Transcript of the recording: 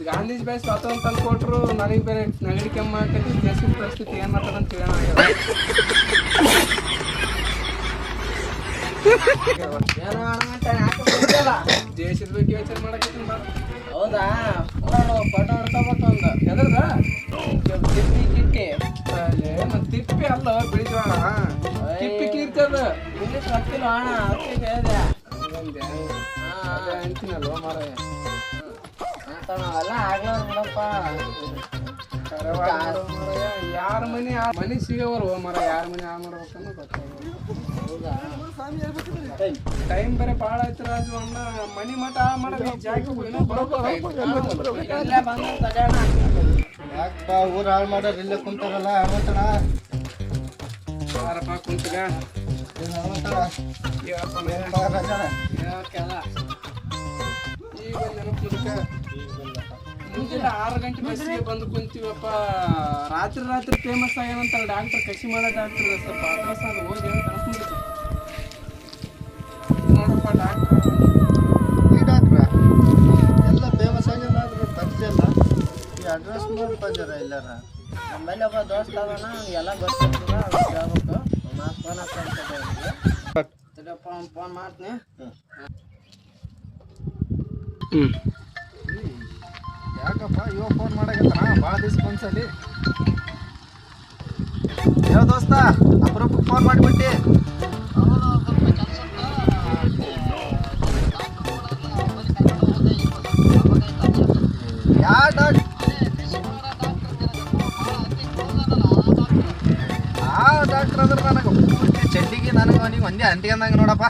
Gandhiji base ಸ್ವಾತಂತ್ರ್ಯ ತಂದು ಕೊಟ್ಟರು, ನನಗೆ ಬೇರೆ ನೆಗಡಿ ಕೆಮ್ಮ ಆಗ್ತೈತಿ. ದೇಶದ ಪರಿಸ್ಥಿತಿ ಏನು ಮಾಡ್ತದಂತ ತಿಳಿಯೋಣ. ದೇಶದ ಬಗ್ಗೆ ಯೋಚನೆ ಮಾಡಕತ್ತೀನಿ. ಹೌದಾ? ಫೋಟೋ ಹೊಡ್ಕೋಬೇಕು ಒಂದು ಎದ್ರದ ತಿಪ್ಪಿ ಕಿಟ್ಟಿ ಮತ್ತೆ ತಿಪ್ಪಿ ಅಲ್ಲ ಬಿಳಿದ್ವಾಳ ತಿಪ್ಪಿ ಕೀರ್ತದ ಇಂಗ್ಲೀಷ್ ಗೊತ್ತಿಲ್ಲ ಅಣ್ಣ, ಅದಕ್ಕೆ ಹೇಳಿದೆ. ಅಂತೀನಲ್ವ ಮಾರಾಯ, ಅಂತ ನಾವೆಲ್ಲ ಆಗ್ಲವ್ರು ಬಿಡಪ್ಪ. ಯಾರ ಮನೆ ಸಿಗವರು ಮರ, ಯಾರ ಮನೆ ಆ ಮಾಡ್ಬೇಕನ್ನೋ ಗೊತ್ತಾಗ. ಹೌದಾ? ಟೈಮ್ ಬೇರೆ ಭಾಳ ಆಯ್ತು ರಾಜು ಅಣ್ಣ. ಮನಿ ಮಠ ಮಾಡೋದು ಜಾಗ ಇಲ್ಲೇ ಬಂದು ತಡೆಯೋಣ. ಯಾಕಪ್ಪ ಊರು ಹಾಳು ಮಾಡೋರು ಇಲ್ಲೇ ಕುಂತಾರಲ್ಲ ಹನುಮಂತಣ? ಯಾರಪ್ಪ ಕುಂತಿಗ ಹನುಮಂತಣ ರಜಾನ ಹೇಳ್ಕೆಲ್ಲ ಈಗ ನೆನಪು ಮುಂಜಾನೆ 6 ಗಂಟೆ ಬಸ್ಸಿಗೆ ಬಂದು ಕುಂತೀವಪ್ಪ. ರಾತ್ರಿ ಫೇಮಸ್ ಆಗ್ಯಾನಂತಾರೆ ಡಾಕ್ಟರ್, ಕಸಿ ಮಾಡೋ ಡಾಕ್ಟರ್. ಸ್ವಲ್ಪ ಅಡ್ರೆಸ್ ಅದು ಹೋಗಿ ಅಂತ ಅನ್ಸ್ಬಿಡ್ತು ನೋಡಪ್ಪ. ಡಾಕ್ಟರ್ ಈ ಡಾಕ್ಟ್ರ ಎಲ್ಲ ಫೇಮಸ್ ಆಗ್ಯದ, ಆದ್ರೆ ಪರಿಚಯ ಇಲ್ಲ. ಈ ಅಡ್ರೆಸ್ ನೋಡ್ತಾ ಜರ ಇಲ್ಲಾರ. ನಮ್ಮಲ್ಲಿ ಒಬ್ಬ ದೋಸ್ತ ಅದನ, ಎಲ್ಲ ಗೊತ್ತಿರ್ತದ, ಅವ್ರು ಕೇಳ್ಬೇಕು. ನಾನು ಫೋನ್ ಹಾಕ್ತೇನಪ್ಪ, ಫೋನ್ ಮಾಡ್ತೀನಿ. ಯಾಕಪ್ಪ ಇವಾಗ ಫೋನ್ ಮಾಡಕತ್ತಾನ ಭಾಳ ದಿವ್ಸ ಒಂದ್ಸಲಿ? ಯಾವ ದೋಸ್ತ ಅಪರೂಪಕ್ಕೆ ಫೋನ್ ಮಾಡಿಬಿಟ್ಟು? ಯಾವ ಡಾಕ್ಟರ್ ಅಂದ್ರೆ ನನಗೆ ಪೂರ್ತಿ ಚೆಡ್ಡಿಗೆ ನನಗೆ ಅವನಿಗೆ ಒಂದೇ ಅಂಟಿಗೆ ನೋಡಪ್ಪ.